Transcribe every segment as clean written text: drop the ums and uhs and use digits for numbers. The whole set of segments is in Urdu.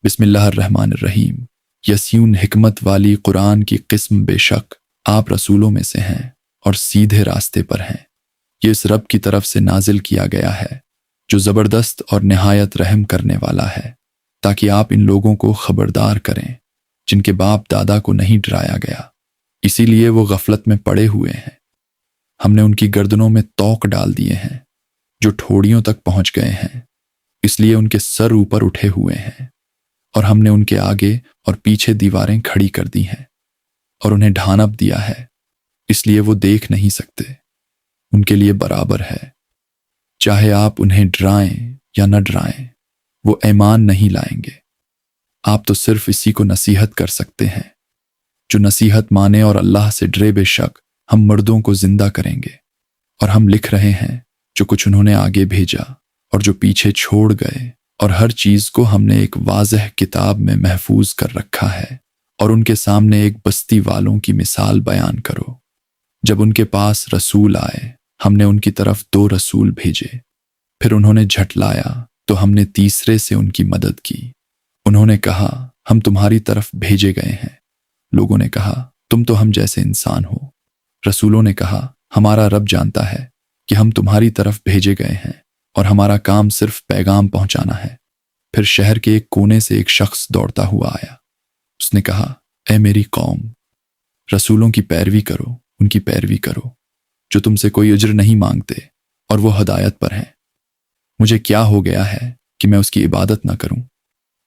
بسم اللہ الرحمن الرحیم۔ یسیون حکمت والی قرآن کی قسم، بے شک آپ رسولوں میں سے ہیں اور سیدھے راستے پر ہیں۔ یہ اس رب کی طرف سے نازل کیا گیا ہے جو زبردست اور نہایت رحم کرنے والا ہے، تاکہ آپ ان لوگوں کو خبردار کریں جن کے باپ دادا کو نہیں ڈرایا گیا، اسی لیے وہ غفلت میں پڑے ہوئے ہیں۔ ہم نے ان کی گردنوں میں توق ڈال دیے ہیں جو ٹھوڑیوں تک پہنچ گئے ہیں، اس لیے ان کے سر اوپر اٹھے ہوئے ہیں، اور ہم نے ان کے آگے اور پیچھے دیواریں کھڑی کر دی ہیں اور انہیں ڈھانپ دیا ہے، اس لیے وہ دیکھ نہیں سکتے۔ ان کے لیے برابر ہے، چاہے آپ انہیں ڈرائیں یا نہ ڈرائیں، وہ ایمان نہیں لائیں گے۔ آپ تو صرف اسی کو نصیحت کر سکتے ہیں جو نصیحت مانے اور اللہ سے ڈرے۔ بے شک ہم مردوں کو زندہ کریں گے، اور ہم لکھ رہے ہیں جو کچھ انہوں نے آگے بھیجا اور جو پیچھے چھوڑ گئے، اور ہر چیز کو ہم نے ایک واضح کتاب میں محفوظ کر رکھا ہے۔ اور ان کے سامنے ایک بستی والوں کی مثال بیان کرو۔ جب ان کے پاس رسول آئے، ہم نے ان کی طرف 2 رسول بھیجے، پھر انہوں نے جھٹلایا تو ہم نے تیسرے سے ان کی مدد کی۔ انہوں نے کہا ہم تمہاری طرف بھیجے گئے ہیں۔ لوگوں نے کہا تم تو ہم جیسے انسان ہو۔ رسولوں نے کہا ہمارا رب جانتا ہے کہ ہم تمہاری طرف بھیجے گئے ہیں اور ہمارا کام صرف پیغام پہنچانا ہے۔ پھر شہر کے ایک کونے سے ایک شخص دوڑتا ہوا آیا۔ اس نے کہا اے میری قوم، رسولوں کی پیروی کرو، ان کی پیروی کرو جو تم سے کوئی اجر نہیں مانگتے اور وہ ہدایت پر ہیں۔ مجھے کیا ہو گیا ہے کہ میں اس کی عبادت نہ کروں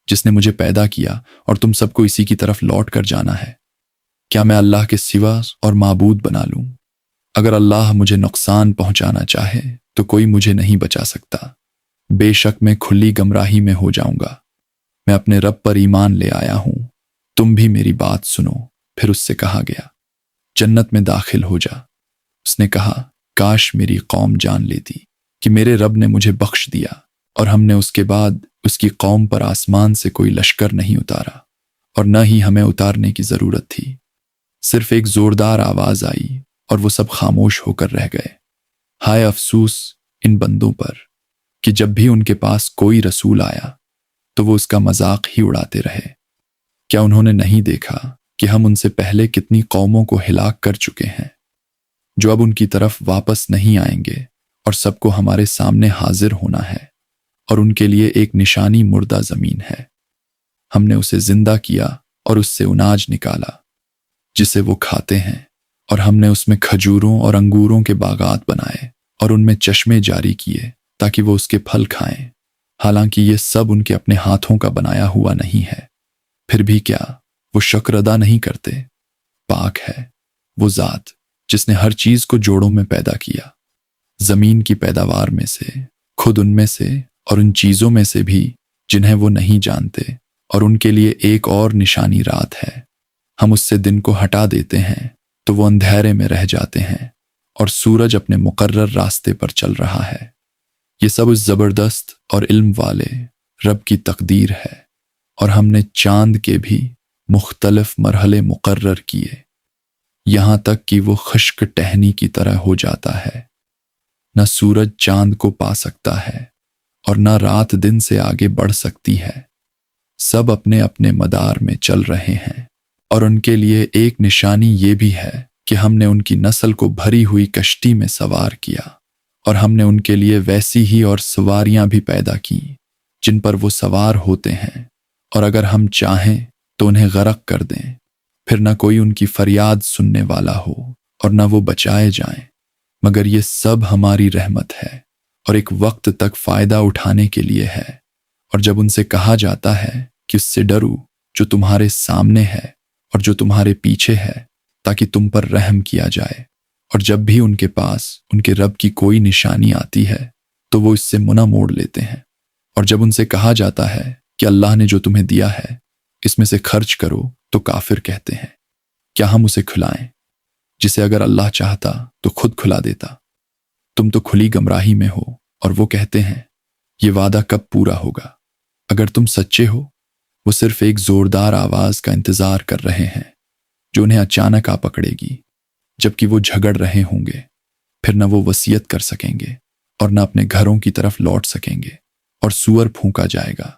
جس نے مجھے پیدا کیا اور تم سب کو اسی کی طرف لوٹ کر جانا ہے؟ کیا میں اللہ کے سوا اور معبود بنا لوں؟ اگر اللہ مجھے نقصان پہنچانا چاہے تو کوئی مجھے نہیں بچا سکتا۔ بے شک میں کھلی گمراہی میں ہو جاؤں گا۔ میں اپنے رب پر ایمان لے آیا ہوں، تم بھی میری بات سنو۔ پھر اس سے کہا گیا جنت میں داخل ہو جا۔ اس نے کہا کاش میری قوم جان لیتی کہ میرے رب نے مجھے بخش دیا اور ہم نے اس کے بعد اس کی قوم پر آسمان سے کوئی لشکر نہیں اتارا، اور نہ ہی ہمیں اتارنے کی ضرورت تھی۔ صرف ایک زوردار آواز آئی اور وہ سب خاموش ہو کر رہ گئے۔ ہائے افسوس ان بندوں پر کہ جب بھی ان کے پاس کوئی رسول آیا تو وہ اس کا مذاق ہی اڑاتے رہے۔ کیا انہوں نے نہیں دیکھا کہ ہم ان سے پہلے کتنی قوموں کو ہلاک کر چکے ہیں جو اب ان کی طرف واپس نہیں آئیں گے، اور سب کو ہمارے سامنے حاضر ہونا ہے، اور ان کے لیے ایک نشانی مردہ زمین ہے۔ ہم نے اسے زندہ کیا اور اس سے اناج نکالا جسے وہ کھاتے ہیں، اور ہم نے اس میں کھجوروں اور انگوروں کے باغات بنائے اور ان میں چشمے جاری کیے تاکہ وہ اس کے پھل کھائیں، حالانکہ یہ سب ان کے اپنے ہاتھوں کا بنایا ہوا نہیں ہے۔ پھر بھی کیا وہ شکر ادا نہیں کرتے؟ پاک ہے وہ ذات جس نے ہر چیز کو جوڑوں میں پیدا کیا، زمین کی پیداوار میں سے، خود ان میں سے اور ان چیزوں میں سے بھی جنہیں وہ نہیں جانتے، اور ان کے لیے ایک اور نشانی رات ہے۔ ہم اس سے دن کو ہٹا دیتے ہیں تو وہ اندھیرے میں رہ جاتے ہیں، اور سورج اپنے مقرر راستے پر چل رہا ہے۔ یہ سب اس زبردست اور علم والے رب کی تقدیر ہے، اور ہم نے چاند کے بھی مختلف مرحلے مقرر کیے، یہاں تک کہ وہ خشک ٹہنی کی طرح ہو جاتا ہے۔ نہ سورج چاند کو پا سکتا ہے اور نہ رات دن سے آگے بڑھ سکتی ہے۔ سب اپنے اپنے مدار میں چل رہے ہیں، اور ان کے لیے ایک نشانی یہ بھی ہے کہ ہم نے ان کی نسل کو بھری ہوئی کشتی میں سوار کیا، اور ہم نے ان کے لیے ویسی ہی اور سواریاں بھی پیدا کی جن پر وہ سوار ہوتے ہیں، اور اگر ہم چاہیں تو انہیں غرق کر دیں، پھر نہ کوئی ان کی فریاد سننے والا ہو اور نہ وہ بچائے جائیں، مگر یہ سب ہماری رحمت ہے اور ایک وقت تک فائدہ اٹھانے کے لیے ہے۔ اور جب ان سے کہا جاتا ہے کہ اس سے ڈرو جو تمہارے سامنے ہے اور جو تمہارے پیچھے ہے، تاکہ تم پر رحم کیا جائے، اور جب بھی ان کے پاس ان کے رب کی کوئی نشانی آتی ہے تو وہ اس سے منہ موڑ لیتے ہیں۔ اور جب ان سے کہا جاتا ہے کہ اللہ نے جو تمہیں دیا ہے اس میں سے خرچ کرو، تو کافر کہتے ہیں کیا ہم اسے کھلائیں جسے اگر اللہ چاہتا تو خود کھلا دیتا؟ تم تو کھلی گمراہی میں ہو، اور وہ کہتے ہیں یہ وعدہ کب پورا ہوگا؟ اگر تم سچے ہو، وہ صرف ایک زوردار آواز کا انتظار کر رہے ہیں جو انہیں اچانک آ پکڑے گی، جبکہ وہ جھگڑ رہے ہوں گے۔ پھر نہ وہ وصیت کر سکیں گے اور نہ اپنے گھروں کی طرف لوٹ سکیں گے، اور سور پھونکا جائے گا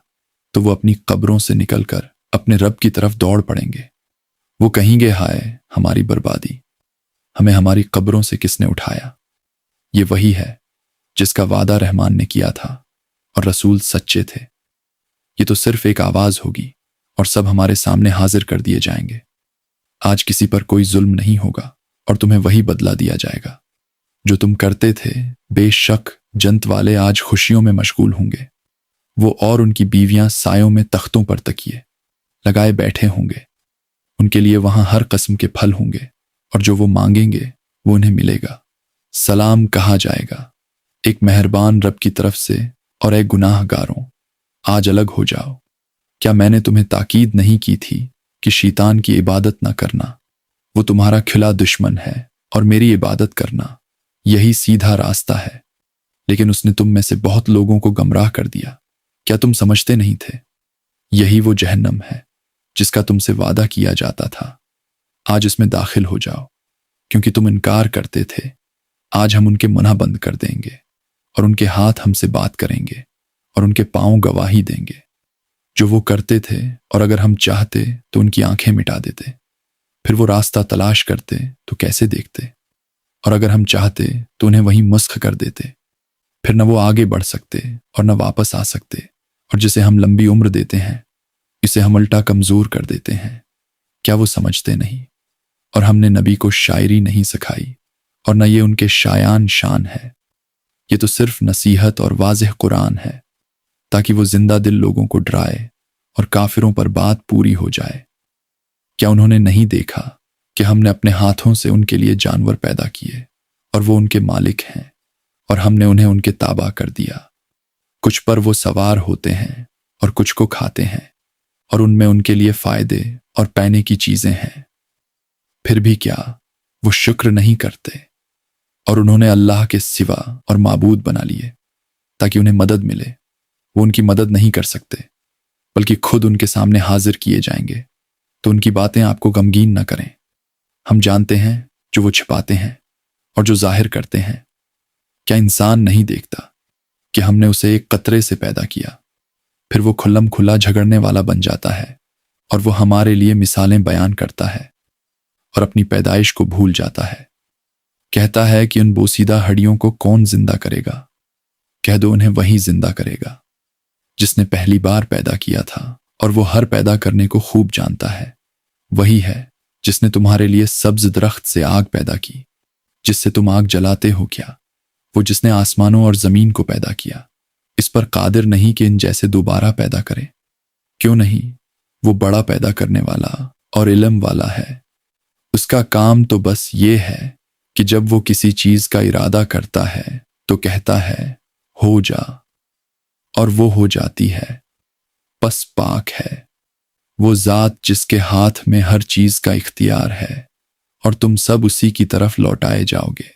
تو وہ اپنی قبروں سے نکل کر اپنے رب کی طرف دوڑ پڑیں گے۔ وہ کہیں گے ہائے ہماری بربادی، ہمیں ہماری قبروں سے کس نے اٹھایا۔ یہ وہی ہے جس کا وعدہ رحمان نے کیا تھا اور رسول سچے تھے۔ یہ تو صرف ایک آواز ہوگی اور سب ہمارے سامنے حاضر کر دیے جائیں گے۔ آج کسی پر کوئی ظلم نہیں ہوگا اور تمہیں وہی بدلہ دیا جائے گا جو تم کرتے تھے۔ بے شک جنت والے آج خوشیوں میں مشغول ہوں گے، وہ اور ان کی بیویاں سایوں میں تختوں پر تکیے لگائے بیٹھے ہوں گے۔ ان کے لیے وہاں ہر قسم کے پھل ہوں گے اور جو وہ مانگیں گے وہ انہیں ملے گا۔ سلام کہا جائے گا ایک مہربان رب کی طرف سے، اور اے گناہ گاروں آج الگ ہو جاؤ۔ کیا میں نے تمہیں تاکید نہیں کی تھی کہ شیطان کی عبادت نہ کرنا؟ وہ تمہارا کھلا دشمن ہے اور میری عبادت کرنا یہی سیدھا راستہ ہے۔ لیکن اس نے تم میں سے بہت لوگوں کو گمراہ کر دیا۔ کیا تم سمجھتے نہیں تھے؟ یہی وہ جہنم ہے جس کا تم سے وعدہ کیا جاتا تھا۔ آج اس میں داخل ہو جاؤ، کیونکہ تم انکار کرتے تھے۔ آج ہم ان کے منہ بند کر دیں گے اور ان کے ہاتھ ہم سے بات کریں گے اور ان کے پاؤں گواہی دیں گے جو وہ کرتے تھے، اور اگر ہم چاہتے تو ان کی آنکھیں مٹا دیتے۔ پھر وہ راستہ تلاش کرتے تو کیسے دیکھتے، اور اگر ہم چاہتے تو انہیں وہیں مسخ کر دیتے۔ پھر نہ وہ آگے بڑھ سکتے اور نہ واپس آ سکتے، اور جسے ہم لمبی عمر دیتے ہیں اسے ہم الٹا کمزور کر دیتے ہیں۔ کیا وہ سمجھتے نہیں؟ اور ہم نے نبی کو شاعری نہیں سکھائی، اور نہ یہ ان کے شایان شان ہے۔ یہ تو صرف نصیحت اور واضح قرآن ہے تاکہ وہ زندہ دل لوگوں کو ڈرائے اور کافروں پر بات پوری ہو جائے۔ کیا انہوں نے نہیں دیکھا کہ ہم نے اپنے ہاتھوں سے ان کے لیے جانور پیدا کیے اور وہ ان کے مالک ہیں، اور ہم نے انہیں ان کے تابع کر دیا؟ کچھ پر وہ سوار ہوتے ہیں اور کچھ کو کھاتے ہیں، اور ان میں ان کے لیے فائدے اور پینے کی چیزیں ہیں۔ پھر بھی کیا وہ شکر نہیں کرتے؟ اور انہوں نے اللہ کے سوا اور معبود بنا لیے تاکہ انہیں مدد ملے۔ وہ ان کی مدد نہیں کر سکتے، بلکہ خود ان کے سامنے حاضر کیے جائیں گے، تو ان کی باتیں آپ کو غمگین نہ کریں۔ ہم جانتے ہیں جو وہ چھپاتے ہیں اور جو ظاہر کرتے ہیں۔ کیا انسان نہیں دیکھتا کہ ہم نے اسے ایک قطرے سے پیدا کیا، پھر وہ کھلم کھلا جھگڑنے والا بن جاتا ہے، اور وہ ہمارے لیے مثالیں بیان کرتا ہے اور اپنی پیدائش کو بھول جاتا ہے۔ کہتا ہے کہ ان بوسیدہ ہڈیوں کو کون زندہ کرے گا؟ کہہ دو انہیں وہی زندہ کرے گا جس نے پہلی بار پیدا کیا تھا، اور وہ ہر پیدا کرنے کو خوب جانتا ہے۔ وہی ہے جس نے تمہارے لیے سبز درخت سے آگ پیدا کی جس سے تم آگ جلاتے ہو۔ کیا وہ جس نے آسمانوں اور زمین کو پیدا کیا اس پر قادر نہیں کہ ان جیسے دوبارہ پیدا کرے؟ کیوں نہیں؟ وہ بڑا پیدا کرنے والا اور علم والا ہے۔ اس کا کام تو بس یہ ہے کہ جب وہ کسی چیز کا ارادہ کرتا ہے تو کہتا ہے ہو جا، اور وہ ہو جاتی ہے۔ پس پاک ہے وہ ذات جس کے ہاتھ میں ہر چیز کا اختیار ہے، اور تم سب اسی کی طرف لوٹائے جاؤ گے۔